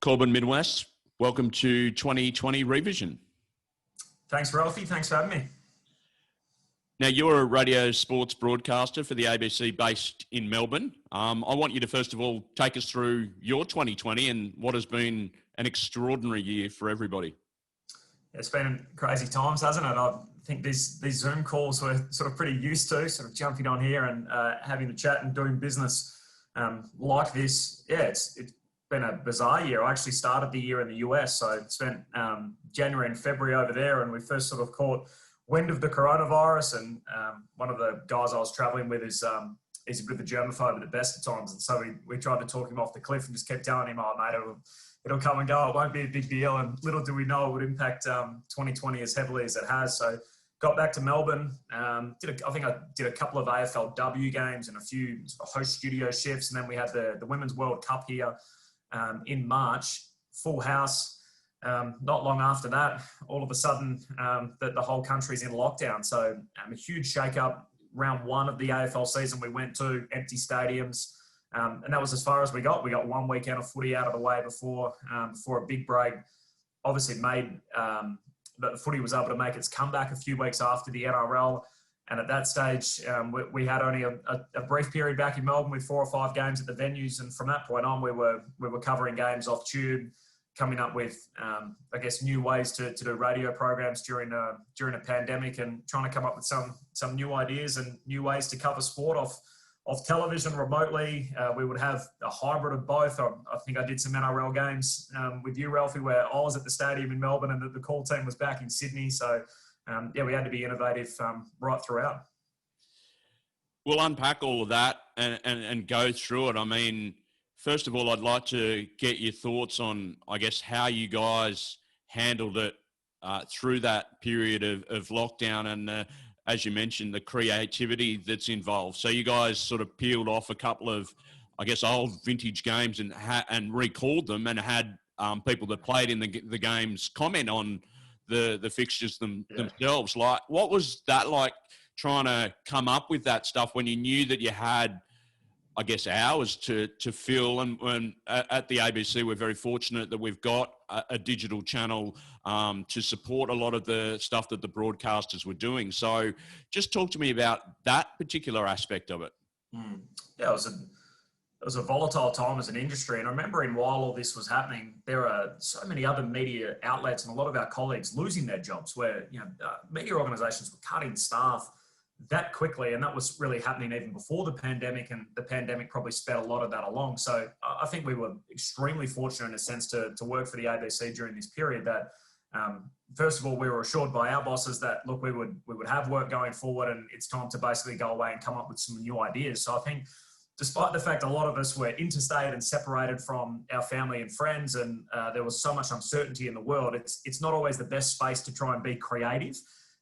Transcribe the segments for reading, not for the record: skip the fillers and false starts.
Corbin Middlemas, welcome to 2020 Revision. Thanks, Ralphie. Thanks for having me. Now, you're a radio sports broadcaster for the ABC based in Melbourne. I want you to, first of all, take us through your 2020 and what has been an extraordinary year for everybody. It's been crazy times, hasn't it? I think these Zoom calls we're sort of pretty used to, sort of jumping on here and having a chat and doing business like this. Yeah, it's been a bizarre year. I actually started the year in the US, so I spent January and February over there, and we first sort of caught wind of the coronavirus. And one of the guys I was traveling with is a bit of a germaphobe at the best of times, and so we tried to talk him off the cliff and just kept telling him, "Oh, mate, it'll come and go. It won't be a big deal." And little do we know it would impact 2020 as heavily as it has. So got back to Melbourne. I think I did a couple of AFLW games and a few sort of host studio shifts, and then we had the Women's World Cup here in March, full house. Not long after that, all of a sudden, the whole country's in lockdown. So a huge shake-up. Round one of the AFL season we went to, empty stadiums. And that was as far as we got. We got one weekend of footy out of the way before a big break. Obviously the footy was able to make its comeback a few weeks after the NRL. And at that stage, we had only a brief period back in Melbourne with 4 or 5 games at the venues. And from that point on, we were covering games off tube, coming up with, new ways to do radio programs during a pandemic, and trying to come up with some new ideas and new ways to cover sport off television remotely. We would have a hybrid of both. I think I did some NRL games with you, Ralphie, where I was at the stadium in Melbourne and the call team was back in Sydney. So, we had to be innovative right throughout. We'll unpack all of that and go through it. I mean, first of all, I'd like to get your thoughts on, I guess, how you guys handled it through that period of lockdown and, as you mentioned, the creativity that's involved. So you guys sort of peeled off a couple of, I guess, old vintage games and recalled them and had people that played in the games comment on the fixtures themselves. Like, what was that like, trying to come up with that stuff when you knew that you had, I guess, hours to fill? And at the ABC, we're very fortunate that we've got a digital channel to support a lot of the stuff that the broadcasters were doing. So just talk to me about that particular aspect of it. Yeah, it was a volatile time as an industry. And I remember while all this was happening, there are so many other media outlets and a lot of our colleagues losing their jobs, where media organisations were cutting staff that quickly, and that was really happening even before the pandemic, and the pandemic probably sped a lot of that along. So I think we were extremely fortunate in a sense to work for the ABC during this period. That first of all, we were assured by our bosses that, look, we would have work going forward, and it's time to basically go away and come up with some new ideas. So I think, despite the fact a lot of us were interstate and separated from our family and friends, and there was so much uncertainty in the world, it's not always the best space to try and be creative.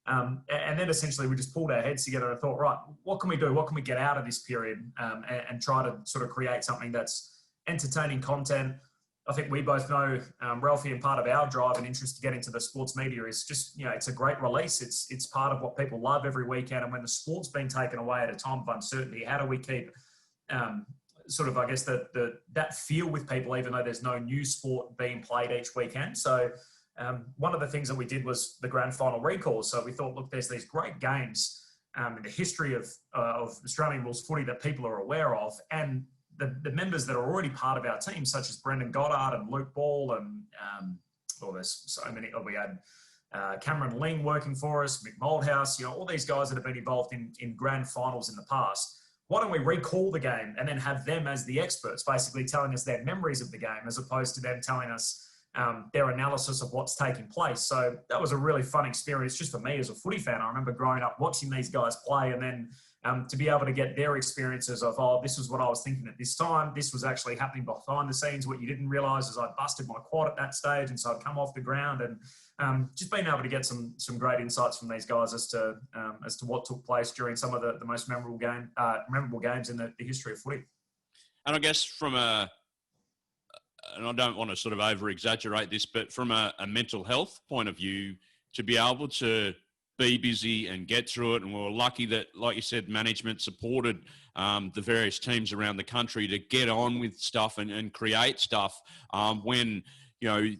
And then essentially we just pulled our heads together and thought, right, what can we do? What can we get out of this period and try to sort of create something that's entertaining content? I think we both know, Ralphie, and part of our drive and interest to get into the sports media is just, it's a great release. It's part of what people love every weekend. And when the sport's been taken away at a time of uncertainty, how do we keep that feel with people, even though there's no new sport being played each weekend? So one of the things that we did was the grand final recalls. So we thought, look, there's these great games in the history of Australian rules footy that people are aware of, and the members that are already part of our team, such as Brendan Goddard and Luke Ball, and there's so many. We had Cameron Ling working for us, Mick Moldhouse, all these guys that have been involved in grand finals in the past. Why don't we recall the game and then have them as the experts, basically telling us their memories of the game, as opposed to them telling us their analysis of what's taking place. So that was a really fun experience just for me as a footy fan. I remember growing up watching these guys play, and then to be able to get their experiences of, this is what I was thinking at this time. This was actually happening behind the scenes. What you didn't realise is I busted my quad at that stage, and so I'd come off the ground, and just being able to get some great insights from these guys as to what took place during some of the most memorable games in the history of footy. And I guess and I don't want to sort of over-exaggerate this, but from a mental health point of view, to be able to be busy and get through it. And we were lucky that, like you said, management supported the various teams around the country to get on with stuff and create stuff when,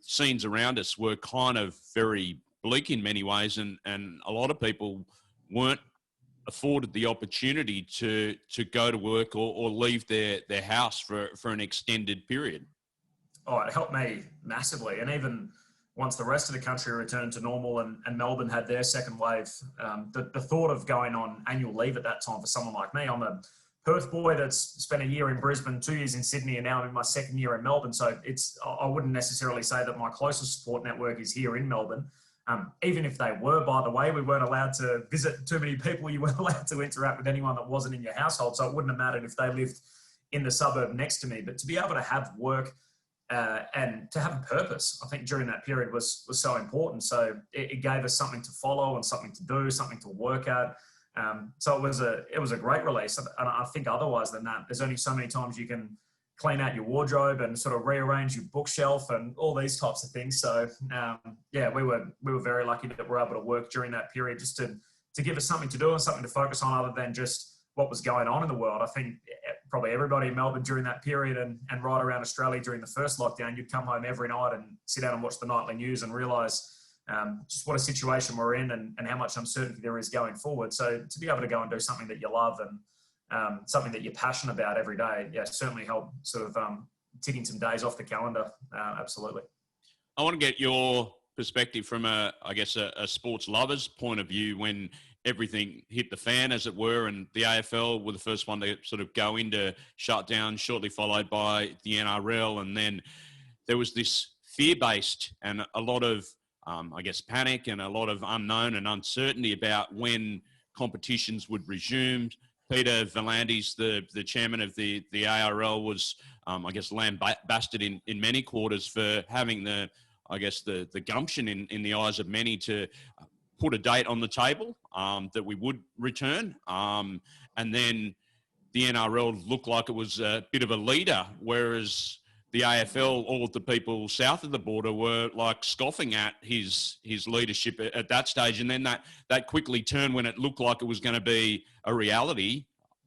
scenes around us were kind of very bleak in many ways. And a lot of people weren't afforded the opportunity to go to work or leave their house for an extended period. Oh, it helped me massively. And even once the rest of the country returned to normal and Melbourne had their second wave, the thought of going on annual leave at that time for someone like me, I'm a Perth boy that's spent a year in Brisbane, 2 years in Sydney, and now I'm in my second year in Melbourne. So I wouldn't necessarily say that my closest support network is here in Melbourne. Even if they were, by the way, we weren't allowed to visit too many people. You weren't allowed to interact with anyone that wasn't in your household. So it wouldn't have mattered if they lived in the suburb next to me. But to be able to have work and to have a purpose, I think during that period was so important. So it gave us something to follow and something to do, something to work at. So it was a great release. And I think otherwise than that, there's only so many times you can clean out your wardrobe and sort of rearrange your bookshelf and all these types of things. So we were very lucky that we were able to work during that period just to give us something to do and something to focus on other than just what was going on in the world. I think probably everybody in Melbourne during that period and right around Australia during the first lockdown, you'd come home every night and sit down and watch the nightly news and realise just what a situation we're in and how much uncertainty there is going forward. So to be able to go and do something that you love and something that you're passionate about every day, certainly help sort of ticking some days off the calendar. Absolutely. I want to get your perspective from a sports lover's point of view when everything hit the fan, as it were, and the AFL were the first one to sort of go into shutdown, shortly followed by the NRL. And then there was this fear-based and a lot of, panic and a lot of unknown and uncertainty about when competitions would resume. Peter V'landys, the chairman of the ARL, was, lambasted in many quarters for having the gumption in the eyes of many to put a date on the table that we would return. And then the NRL looked like it was a bit of a leader, whereas the AFL, all of the people south of the border were like scoffing at his leadership at that stage. And then that quickly turned when it looked like it was going to be a reality.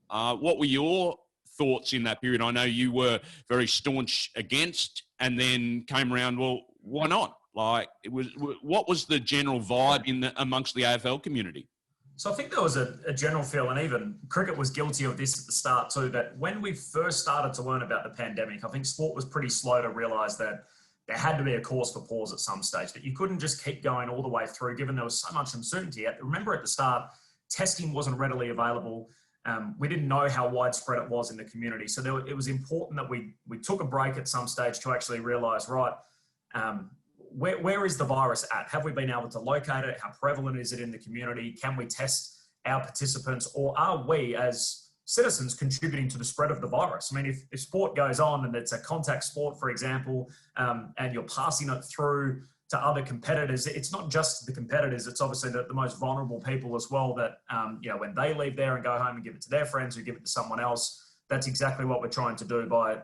What were your thoughts in that period? I know you were very staunch against and then came around, well, why not? What was the general vibe amongst the AFL community? So I think there was a general feel, and even cricket was guilty of this at the start too, that when we first started to learn about the pandemic, I think sport was pretty slow to realise that there had to be a cause for pause at some stage, that you couldn't just keep going all the way through, given there was so much uncertainty. Remember at the start, testing wasn't readily available. We didn't know how widespread it was in the community. So it was important that we took a break at some stage to actually realise, right, where is the virus at? Have we been able to locate it? How prevalent is it in the community? Can we test our participants, or are we as citizens contributing to the spread of the virus? I mean, if sport goes on and it's a contact sport, for example, and you're passing it through to other competitors, it's not just the competitors, it's obviously the most vulnerable people as well that, when they leave there and go home and give it to their friends or give it to someone else, that's exactly what we're trying to do by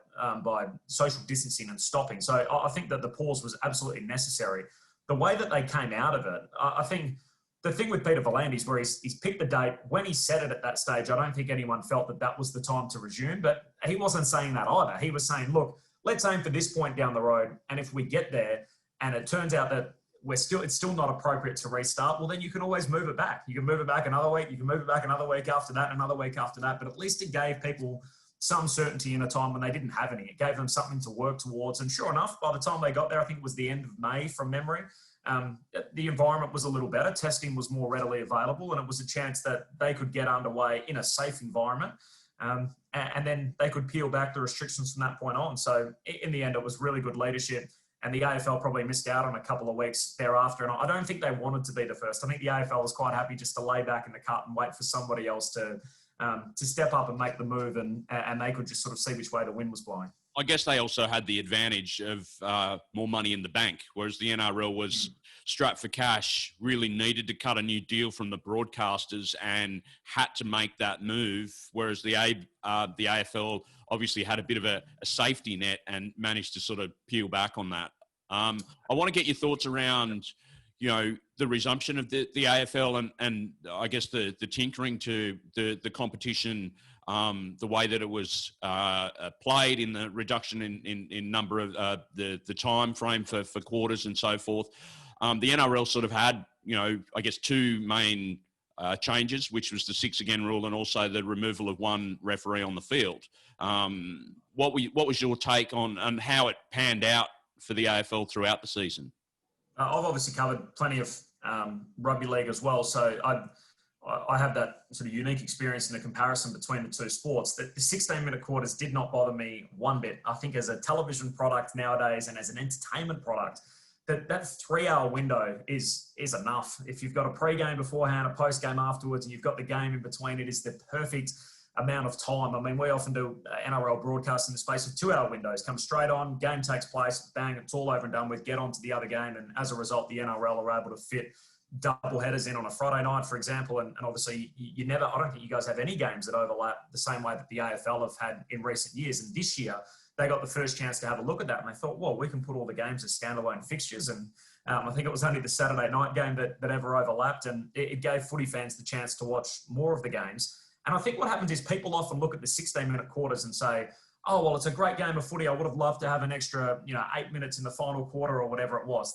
social distancing and stopping. So I think that the pause was absolutely necessary. The way that they came out of it, I think the thing with Peter V'landys, where he's picked the date, when he said it at that stage, I don't think anyone felt that was the time to resume, but he wasn't saying that either. He was saying, look, let's aim for this point down the road, and if we get there and it turns out that it's still not appropriate to restart, well, then you can always move it back. You can move it back another week, you can move it back another week after that, another week after that, but at least it gave people some certainty in a time when they didn't have any. It gave them something to work towards. And sure enough, by the time they got there, I think it was the end of May from memory, the environment was a little better. Testing was more readily available, and it was a chance that they could get underway in a safe environment. And then they could peel back the restrictions from that point on. So in the end, it was really good leadership. And the AFL probably missed out on a couple of weeks thereafter. And I don't think they wanted to be the first. I think the AFL was quite happy just to lay back in the cut and wait for somebody else to step up and make the move, and they could just sort of see which way the wind was blowing. I guess they also had the advantage of more money in the bank, whereas the NRL was strapped for cash, really needed to cut a new deal from the broadcasters and had to make that move, whereas the AFL obviously had a bit of a safety net and managed to sort of peel back on that. I want to get your thoughts around, the resumption of the AFL and I guess the tinkering to the competition, the way that it was played, in the reduction in number of the time frame for quarters and so forth. The NRL sort of had, I guess, two main changes, which was the 6 again rule and also the removal of one referee on the field. What was your take on how it panned out for the AFL throughout the season? I've obviously covered plenty of rugby league as well, so I have that sort of unique experience in the comparison between the two sports. The 16-minute quarters did not bother me one bit. I think as a television product nowadays and as an entertainment product, that 3-hour window is enough. If you've got a pre-game beforehand, a post-game afterwards, and you've got the game in between, it is the perfect amount of time. I mean, we often do NRL broadcasts in the space of 2-hour windows. Come straight on, game takes place, bang, it's all over and done with, get on to the other game. And as a result, the NRL are able to fit double headers in on a Friday night, for example. And obviously, you never, I don't think you guys have any games that overlap the same way that the AFL have had in recent years. And this year, they got the first chance to have a look at that. And they thought, well, we can put all the games as standalone fixtures. And I think it was only the Saturday night game that ever overlapped. And it gave footy fans the chance to watch more of the games. And I think what happens is people often look at the 16-minute quarters and say, oh, well, it's a great game of footy. I would have loved to have an extra, 8 minutes in the final quarter or whatever it was.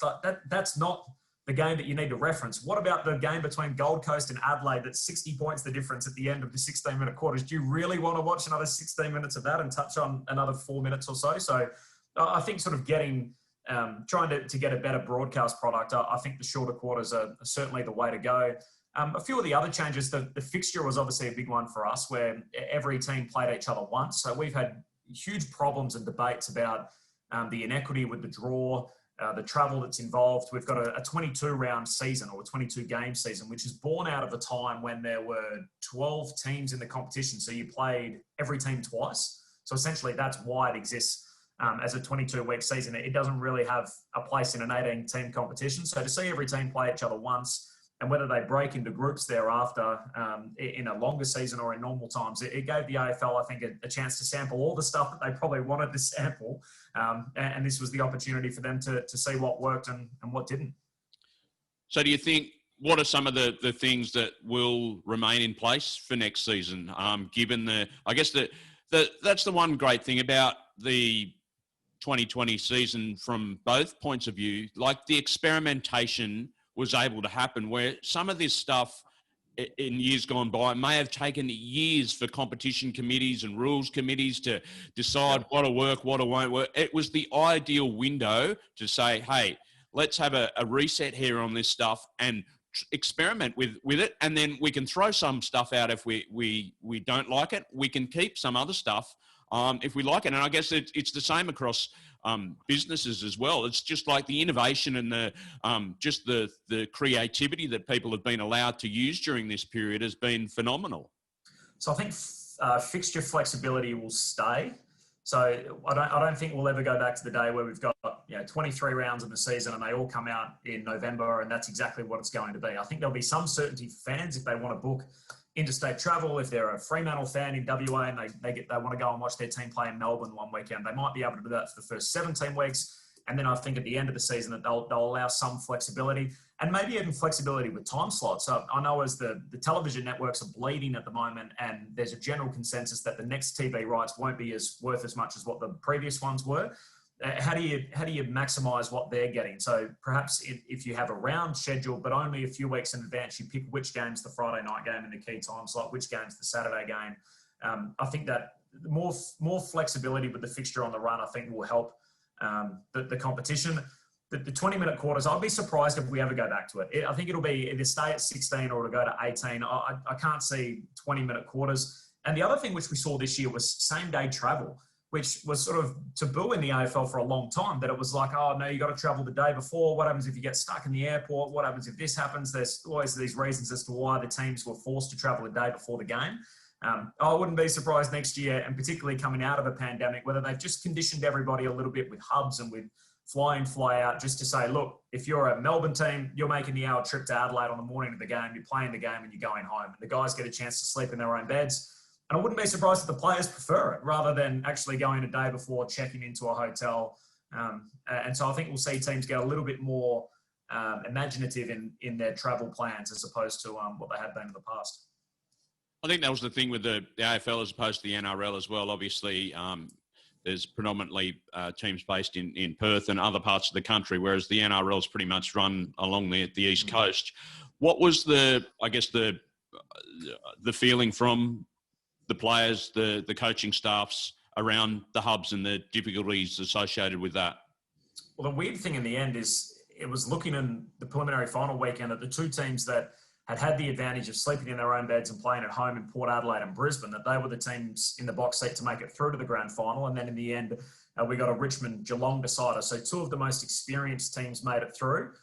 That's not the game that you need to reference. What about the game between Gold Coast and Adelaide that's 60 points the difference at the end of the 16-minute quarters? Do you really want to watch another 16 minutes of that and touch on another 4 minutes or so? So I think sort of trying to get a better broadcast product, I think the shorter quarters are certainly the way to go. A few of the other changes, the fixture was obviously a big one for us where every team played each other once. So we've had huge problems and debates about the inequity with the draw, the travel that's involved. We've got a 22-round season or a 22-game season, which is born out of a time when there were 12 teams in the competition. So you played every team twice. So essentially that's why it exists as a 22-week season. It doesn't really have a place in an 18-team competition. So to see every team play each other once, and whether they break into groups thereafter in a longer season or in normal times, it gave the AFL, I think, a chance to sample all the stuff that they probably wanted to sample. And this was the opportunity for them to see what worked and what didn't. So do you think, what are some of the things that will remain in place for next season? Given I guess that's the one great thing about the 2020 season from both points of view, like the experimentation was able to happen, where some of this stuff in years gone by may have taken years for competition committees and rules committees to decide what'll work, what won't work. It was the ideal window to say, hey, let's have a reset here on this stuff and experiment with it. And then we can throw some stuff out if we don't like it. We can keep some other stuff if we like it. And I guess it's the same across businesses as well. It's just like the innovation and the creativity that people have been allowed to use during this period has been phenomenal. So I think fixture flexibility will stay. So I don't think we'll ever go back to the day where we've got 23 rounds in the season and they all come out in November and that's exactly what it's going to be. I think there'll be some certainty for fans if they want to book interstate travel. If they're a Fremantle fan in WA and they want to go and watch their team play in Melbourne one weekend, they might be able to do that for the first 17 weeks. And then I think at the end of the season that they'll allow some flexibility and maybe even flexibility with time slots. So I know as the television networks are bleeding at the moment and there's a general consensus that the next TV rights won't be worth as much as what the previous ones were. How do you maximize what they're getting? So perhaps if you have a round schedule, but only a few weeks in advance, you pick which game's the Friday night game in the key time slot, which game's the Saturday game. I think that more flexibility with the fixture on the run, I think will help the competition. The 20-minute quarters, I'd be surprised if we ever go back to it. I think it'll be either stay at 16 or to go to 18. I can't see 20-minute quarters. And the other thing which we saw this year was same-day travel, which was sort of taboo in the AFL for a long time, that it was like, oh, no, you got to travel the day before. What happens if you get stuck in the airport? What happens if this happens? There's always these reasons as to why the teams were forced to travel a day before the game. I wouldn't be surprised next year, and particularly coming out of a pandemic, whether they've just conditioned everybody a little bit with hubs and with fly in, fly out, just to say, look, if you're a Melbourne team, you're making the hour trip to Adelaide on the morning of the game, you're playing the game and you're going home. And the guys get a chance to sleep in their own beds. And I wouldn't be surprised if the players prefer it rather than actually going a day before checking into a hotel. And so I think we'll see teams get a little bit more imaginative in their travel plans as opposed to what they had been in the past. I think that was the thing with the AFL as opposed to the NRL as well. Obviously, there's predominantly teams based in Perth and other parts of the country, whereas the NRL is pretty much run along the East Coast. What was the feeling from the players, the coaching staffs around the hubs and the difficulties associated with that? Well, the weird thing in the end is it was looking in the preliminary final weekend at the two teams that had the advantage of sleeping in their own beds and playing at home in Port Adelaide and Brisbane, that they were the teams in the box seat to make it through to the grand final. And then in the end, we got a Richmond-Geelong decider. So two of the most experienced teams made it through.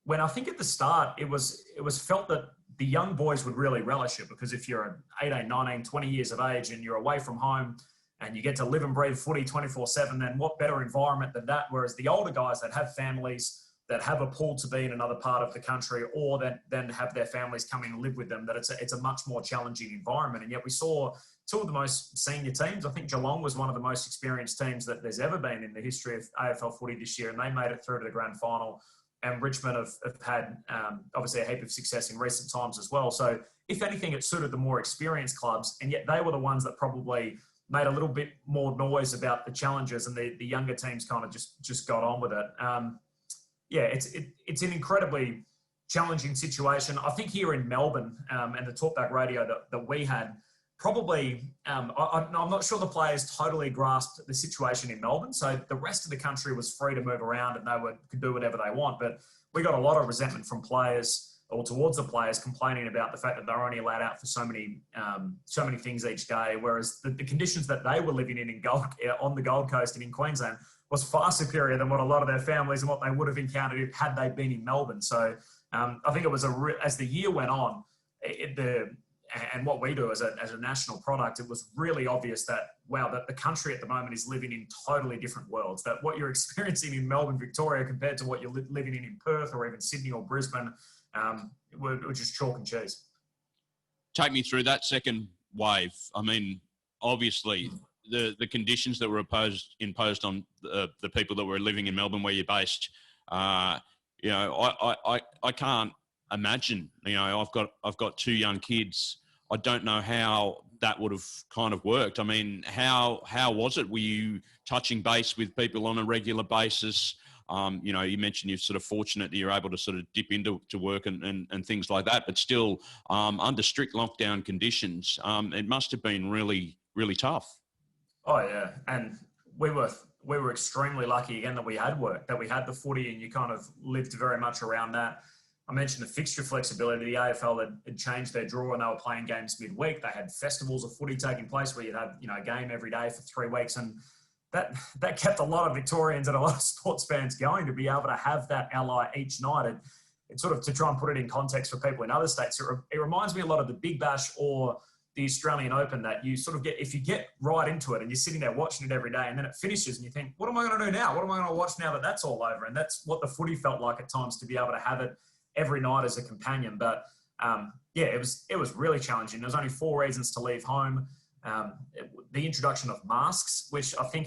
When I think at the start, it was felt that the young boys would really relish it, because if you're 18, 19, 20 years of age and you're away from home and you get to live and breathe footy 24/7, then what better environment than that? Whereas the older guys that have families, that have a pull to be in another part of the country, or that then have their families coming and live with them, that it's a much more challenging environment. And yet we saw two of the most senior teams. I think Geelong was one of the most experienced teams that there's ever been in the history of AFL footy this year, and they made it through to the grand final. And Richmond have had obviously a heap of success in recent times as well. So if anything, it suited the more experienced clubs, and yet they were the ones that probably made a little bit more noise about the challenges, and the younger teams kind of just got on with it. It's an incredibly challenging situation. I think here in Melbourne and the talkback radio that we had, probably, I'm not sure the players totally grasped the situation in Melbourne. So the rest of the country was free to move around and they could do whatever they want. But we got a lot of resentment from players, or towards the players, complaining about the fact that they're only allowed out for so many things each day, whereas the conditions that they were living in on the Gold Coast and in Queensland was far superior than what a lot of their families and what they would have encountered had they been in Melbourne. So I think it was as the year went on, and what we do as a national product, it was really obvious that the country at the moment is living in totally different worlds. That what you're experiencing in Melbourne, Victoria, compared to what you're living in Perth or even Sydney or Brisbane, were just chalk and cheese. Take me through that second wave. I mean, obviously, the conditions that were imposed on the people that were living in Melbourne, where you're based, I can't imagine. I've got two young kids. I don't know how that would have kind of worked. I mean, how was it? Were you touching base with people on a regular basis? You mentioned you're sort of fortunate that you're able to sort of dip into work and things like that, but still under strict lockdown conditions, it must have been really, really tough. Oh yeah, and we were extremely lucky again that we had work, that we had the footy, and you kind of lived very much around that. I mentioned the fixture flexibility. The AFL had changed their draw and they were playing games midweek. They had festivals of footy taking place where you'd have a game every day for 3 weeks, and that kept a lot of Victorians and a lot of sports fans going, to be able to have that ally each night. It's sort of, to try and put it in context for people in other states, it reminds me a lot of the Big Bash or the Australian Open, that you sort of get, if you get right into it and you're sitting there watching it every day and then it finishes and you think, what am I going to do now? What am I going to watch now that that's all over? And that's what the footy felt like at times, to be able to have it every night as a companion. But it was really challenging. There was only 4 reasons to leave home. The introduction of masks, which I think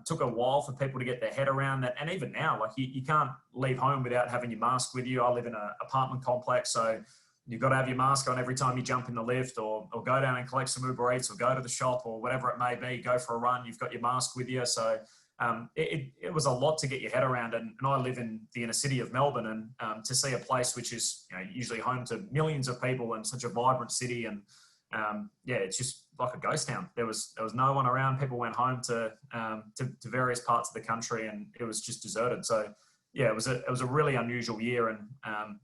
took a while for people to get their head around that. And even now, like you can't leave home without having your mask with you. I live in an apartment complex, so you've got to have your mask on every time you jump in the lift or go down and collect some Uber Eats or go to the shop or whatever it may be, go for a run, you've got your mask with you. So it was a lot to get your head around. And I live in the inner city of Melbourne, and to see a place which is usually home to millions of people and such a vibrant city, and it's just like a ghost town. There was no one around. People went home to various parts of the country, and it was just deserted. So it was a really unusual year, and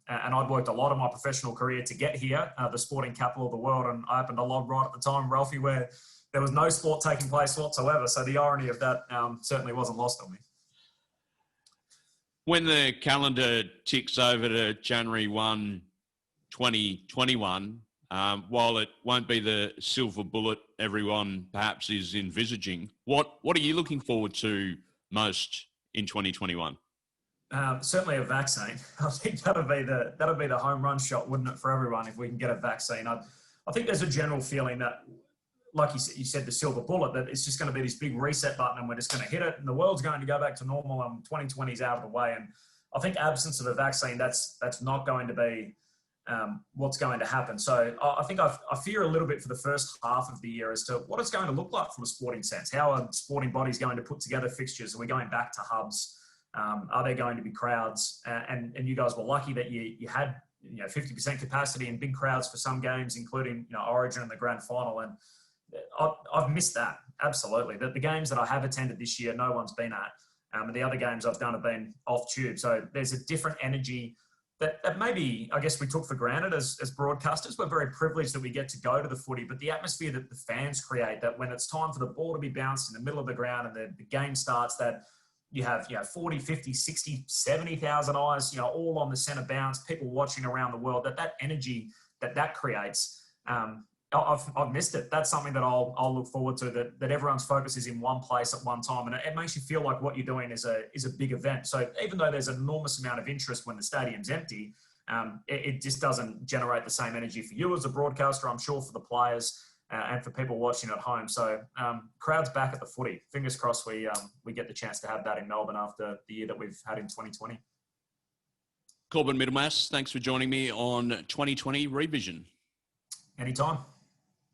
I'd worked a lot of my professional career to get here, the sporting capital of the world, and I happened to log right at the time, Ralphie, where there was no sport taking place whatsoever. So the irony of that certainly wasn't lost on me. When the calendar ticks over to January 1, 2021, while it won't be the silver bullet everyone perhaps is envisaging, what are you looking forward to most in 2021? Certainly a vaccine. I think that'll be the home run shot, wouldn't it, for everyone, if we can get a vaccine. I think there's a general feeling that, like you said, the silver bullet, that it's just going to be this big reset button and we're just going to hit it and the world's going to go back to normal and 2020 is out of the way. And I think absence of a vaccine, that's not going to be what's going to happen. So I think I fear a little bit for the first half of the year as to what it's going to look like from a sporting sense. How are sporting bodies going to put together fixtures? Are we going back to hubs? Are there going to be crowds? And you guys were lucky that you had 50% capacity and big crowds for some games, including Origin and the grand final. And I've missed that, absolutely. The games that I have attended this year, no one's been at. And the other games I've done have been off tube. So there's a different energy that maybe, I guess, we took for granted as broadcasters. We're very privileged that we get to go to the footy, but the atmosphere that the fans create, that when it's time for the ball to be bounced in the middle of the ground and the game starts, that you have 40, 50, 60, 70,000 eyes, all on the centre bounce, people watching around the world, that energy that creates, I've missed it. That's something that I'll look forward to, that everyone's focus is in one place at one time. And it makes you feel like what you're doing is a big event. So even though there's an enormous amount of interest when the stadium's empty, it just doesn't generate the same energy for you as a broadcaster, I'm sure, for the players and for people watching at home. So crowds back at the footy. Fingers crossed we get the chance to have that in Melbourne after the year that we've had in 2020. Corbin Middlemas, thanks for joining me on 2020 Revision. Anytime.